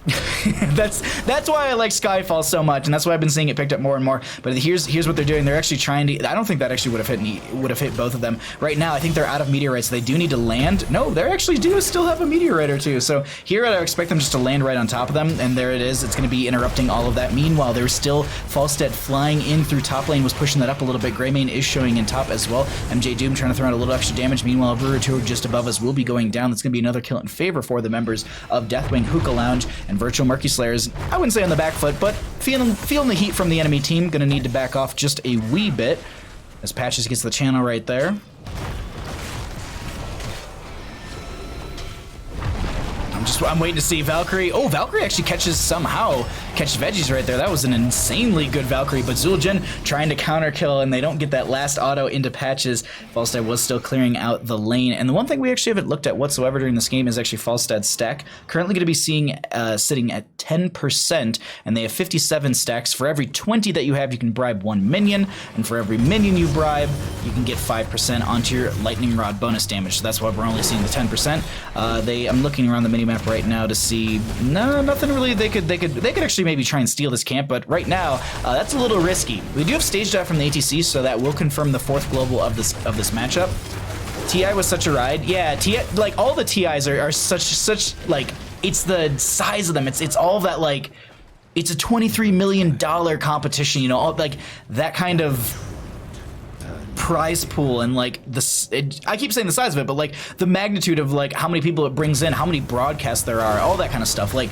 that's why I like Skyfall so much, and that's why I've been seeing it picked up more and more. But here's what they're doing. They're actually trying to. I don't think that actually would have hit both of them. Right now, I think they're out of meteorites. So they do need to land. No, they actually do still have a meteorite or two. So here I expect them just to land right on top of them, and there it is. It's going to be interrupting all of that. Meanwhile, there's still Falstead flying in through top lane, was pushing that up a little bit. Greymane is showing in top as well. MJ Doom trying to throw out a little extra damage. Meanwhile, Bruitur just above us will be going down. That's going to be another kill in favor for the members of Deathwing, Hookah Lounge, and Virtual Murky Slayer. I wouldn't say on the back foot, but feeling the heat from the enemy team. Gonna need to back off just a wee bit as Patches gets the channel right there. I'm waiting to see Valkyrie. Oh, Valkyrie actually catches Veggies right there. That was an insanely good Valkyrie, but Zul'jin trying to counter kill, and they don't get that last auto into Patches. Falstad was still clearing out the lane, and the one thing we actually haven't looked at whatsoever during this game is actually Falstad's stack. Currently going to be sitting at 10%, and they have 57 stacks. For every 20 that you have, you can bribe 1 minion, and for every minion you bribe, you can get 5% onto your lightning rod bonus damage. So that's why we're only seeing the 10%. I'm looking around the minimap right now to see nothing really. They could actually maybe try and steal this camp, but right now that's a little risky. We do have stage dive from the ATC, so that will confirm the 4th global of this matchup. TI was such a ride. Yeah, TI, like all the TIs are such like, it's the size of them. It's all that, like, it's a $23 million competition, you know, all, like that kind of prize pool, and like I keep saying the size of it, but like the magnitude of like how many people it brings in, how many broadcasts there are, all that kind of stuff. Like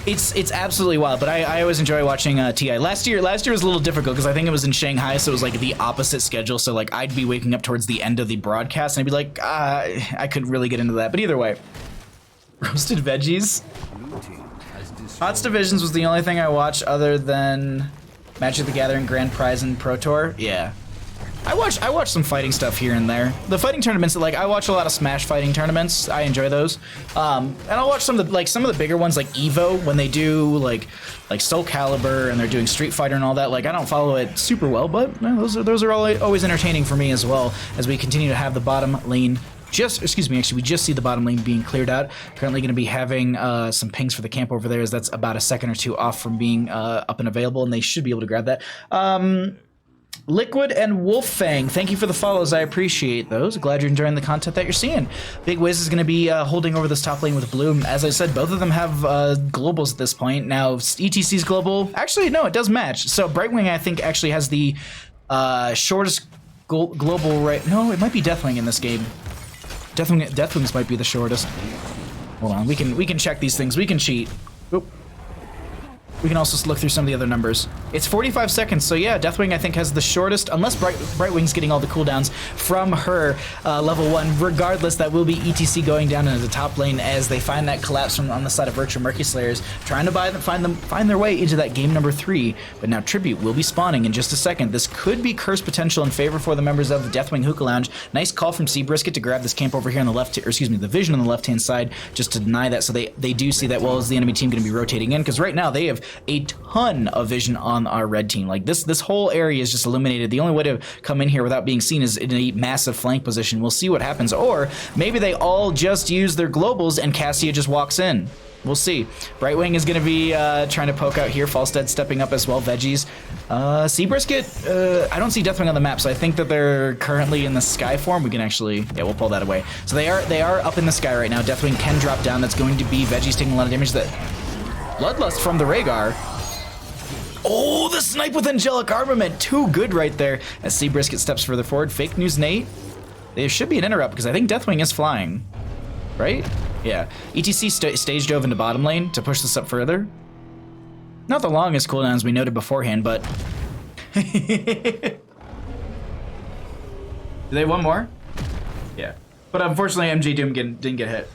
it's absolutely wild. But I always enjoy watching TI. Last year was a little difficult because I think it was in Shanghai, so it was like the opposite schedule. So like I'd be waking up towards the end of the broadcast and I'd be like, I couldn't really get into that. But either way, roasted veggies. Hots Divisions was the only thing I watched other than Magic the Gathering Grand Prize and Pro Tour. Yeah. I watch some fighting stuff here and there. The fighting tournaments, like I watch a lot of Smash fighting tournaments. I enjoy those. And I'll watch some of the bigger ones like Evo when they do like Soul Calibur and they're doing Street Fighter and all that. Like I don't follow it super well, but those are always entertaining for me as well as we continue to have the bottom lane. We just see the bottom lane being cleared out. Currently going to be having some pings for the camp over there, as that's about a second or two off from being up and available, and they should be able to grab that. Liquid and Wolffang, thank you for the follows. I appreciate those. Glad you're enjoying the content that you're seeing. Big Wiz is going to be holding over this top lane with Bloom. As I said, both of them have globals at this point. Now, ETC's global, actually, no, it does match. So Brightwing, I think, actually has the shortest global right. No, it might be Deathwing in this game. Deathwings might be the shortest. Hold on, we can check these things. We can cheat. Oop. We can also look through some of the other numbers. It's 45 seconds, so yeah, Deathwing I think has the shortest, unless Brightwing's getting all the cooldowns from her level 1. Regardless, that will be ETC going down into the top lane as they find that collapse from on the side of Virtual Murky Slayers, trying to find their way into that game number 3. But now Tribute will be spawning in just a second. This could be curse potential in favor for the members of the Deathwing Hookah Lounge. Nice call from Seabrisket to grab this camp over here on the left, or excuse me, the vision on the left-hand side, just to deny that. So they do see that. Well, is the enemy team going to be rotating in? Because right now they have a ton of vision on our red team. Like this whole area is just illuminated. The only way to come in here without being seen is in a massive flank position. We'll see what happens. Or maybe they all just use their globals and Cassia just walks in. We'll see. Brightwing is going to be trying to poke out here. Falstead stepping up as well. Veggies. Seabrisket, I don't see Deathwing on the map, so I think that they're currently in the sky form. We can actually, yeah, we'll pull that away. So they are up in the sky right now. Deathwing can drop down. That's going to be Veggies taking a lot of damage. That Bloodlust from the Rhaegar. Oh, the snipe with Angelic Armament. Too good right there as Seabrisket steps further forward. Fake news, Nate. There should be an interrupt because I think Deathwing is flying. Right? Yeah. ETC stage dove into bottom lane to push this up further. Not the longest cooldowns we noted beforehand, but... Do they have one more? Yeah. But unfortunately, MJ Doom didn't get hit.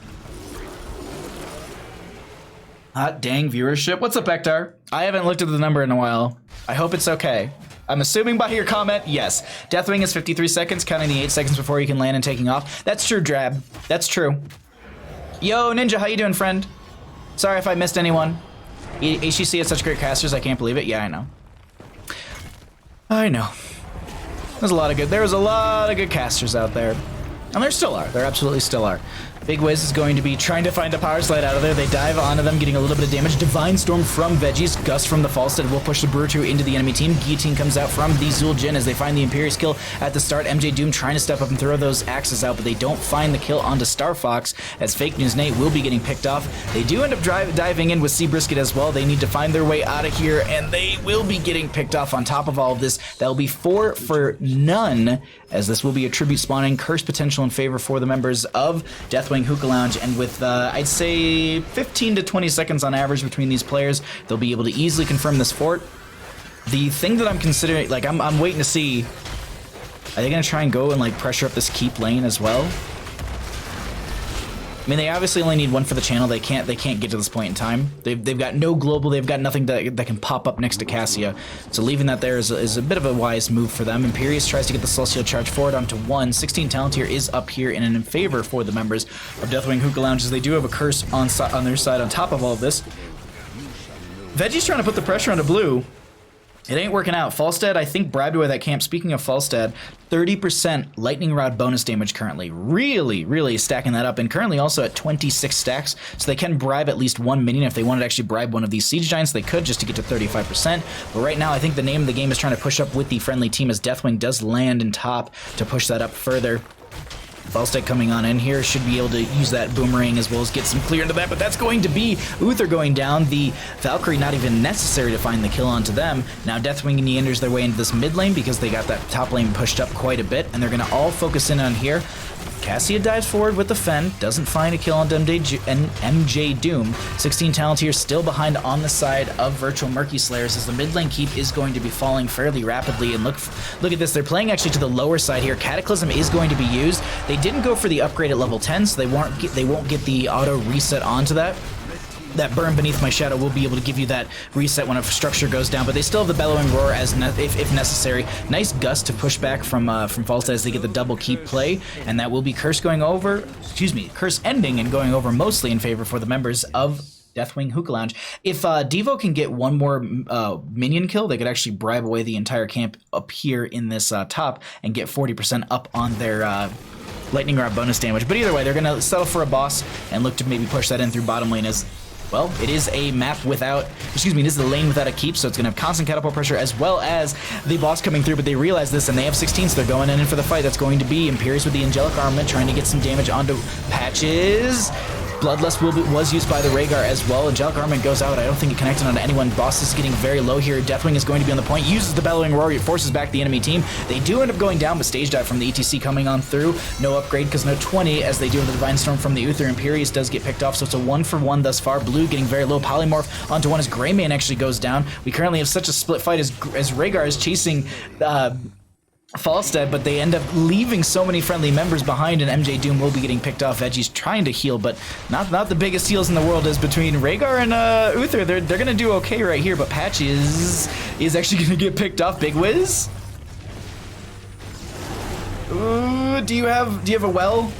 Hot dang viewership. What's up, Ektar? I haven't looked at the number in a while. I hope it's okay. I'm assuming by your comment, yes. Deathwing is 53 seconds, counting the 8 seconds before you can land and taking off. That's true, Drab. That's true. Yo, Ninja, how you doing, friend? Sorry if I missed anyone. HCC has such great casters, I can't believe it. Yeah, I know. I know. There was a lot of good casters out there. And there still are. There absolutely still are. Big Wiz is going to be trying to find a power slide out of there. They dive onto them, getting a little bit of damage. Divine Storm from Veggies. Gust from the Falstead will push the Brewer into the enemy team. Guillotine comes out from the Zul Jin as they find the Imperious kill at the start. MJ Doom trying to step up and throw those axes out, but they don't find the kill onto Star Fox as Fake News Nate will be getting picked off. They do end up diving in with Seabrisket as well. They need to find their way out of here, and they will be getting picked off on top of all of this. That will be 4 for none, as this will be a tribute spawning. Curse potential in favor for the members of Deathwing Hookah Lounge, and with I'd say 15 to 20 seconds on average between these players, they'll be able to easily confirm this fort. The thing that I'm considering, like I'm waiting to see, are they gonna try and go and like pressure up this keep lane as well? I mean, they obviously only need one for the channel. They can't get to this point in time. They've got no global. They've got nothing that can pop up next to Cassia. So leaving that there is a bit of a wise move for them. Imperious tries to get the Celestial Charge forward onto 1. 16 talent here is up here and in favor for the members of Deathwing Hookah Lounge, as they do have a curse on their side on top of all of this. Veggie's trying to put the pressure onto blue. It ain't working out. Falstead, I think, bribed away that camp. Speaking of Falstead, 30% Lightning Rod bonus damage currently. Really stacking that up, and currently also at 26 stacks, so they can bribe at least one minion. If they wanted to actually bribe one of these Siege Giants, they could, just to get to 35%. But right now, I think the name of the game is trying to push up with the friendly team, as Deathwing does land in top to push that up further. Falstead coming on in here should be able to use that boomerang as well as get some clear into that, but that's going to be Uther going down. The Valkyrie not even necessary to find the kill onto them. Now Deathwing neanders their way into this mid lane because they got that top lane pushed up quite a bit, and they're going to all focus in on here. Cassia dives forward with the Fen, doesn't find a kill on MJ Doom. 16 talent here, still behind on the side of Virtual Murky Slayers, as the mid lane keep is going to be falling fairly rapidly. And look at this, they're playing actually to the lower side here. Cataclysm is going to be used. They didn't go for the upgrade at level 10, so they won't get the auto reset onto that. That Burn Beneath My Shadow will be able to give you that reset when a structure goes down, but they still have the Bellowing Roar as if necessary. Nice gust to push back from Falstead as they get the double keep play, and that will be Curse ending and going over mostly in favor for the members of Deathwing Hookah Lounge. If Devo can get one more minion kill, they could actually bribe away the entire camp up here in this top and get 40% up on their Lightning Rod bonus damage. But either way, they're going to settle for a boss and look to maybe push that in through bottom lane, as well, it is a map without, it is the lane without a keep, so it's going to have constant catapult pressure as well as the boss coming through, but they realize this and they have 16, so they're going in for the fight. That's going to be Imperious with the Angelic Armament, trying to get some damage onto Patches. Bloodlust was used by the Rhaegar as well. Angelic Armament goes out. I don't think it connected onto anyone. Boss is getting very low here. Deathwing is going to be on the point. Uses the Bellowing Roar. It forces back the enemy team. They do end up going down, but stage dive from the ETC coming on through. No upgrade because no 20, as they do have the Divine Storm from the Uther. Imperious does get picked off, so it's a 1-for-1 thus far. Blue getting very low. Polymorph onto 1 as Greymane actually goes down. We currently have such a split fight as Rhaegar is chasing Falstead, but they end up leaving so many friendly members behind, and MJ Doom will be getting picked off. Veggie's trying to heal, but not the biggest heals in the world, as between Rhaegar and Uther. They're gonna do okay right here, but Patches is actually gonna get picked off. Big Wiz? Ooh, do you have a well?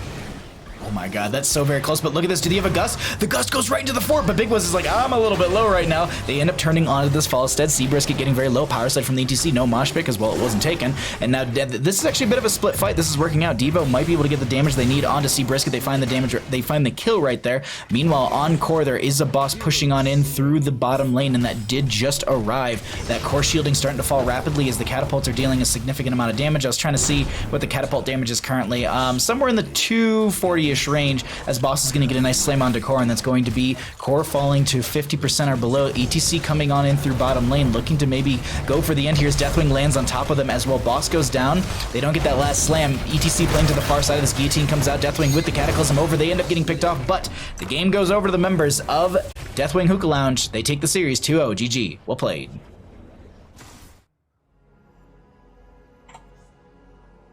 Oh my god, that's so very close, but look at this. Do they have a gust? The gust goes right into the fort, but Big Wiz is like, I'm a little bit low right now. They end up turning onto this Falstead. Seabrisket getting very low. Power slide from the ETC. No mosh pit, because, well, it wasn't taken. And now this is actually a bit of a split fight. This is working out. Devo might be able to get the damage they need onto Seabrisket. They find the damage, they find the kill right there. Meanwhile, on core, there is a boss pushing on in through the bottom lane, and that did just arrive. That core shielding starting to fall rapidly as the catapults are dealing a significant amount of damage. I was trying to see what the catapult damage is currently. Somewhere in the 240-ish range, as boss is going to get a nice slam onto core, and that's going to be core falling to 50% or below. ETC coming on in through bottom lane, looking to maybe go for the end here as Deathwing lands on top of them as well. Boss goes down. They don't get that last slam. ETC playing to the far side of this. Guillotine comes out. Deathwing with the Cataclysm over. They end up getting picked off, but the game goes over to the members of Deathwing Hookah Lounge. They take the series 2-0. GG. Well played.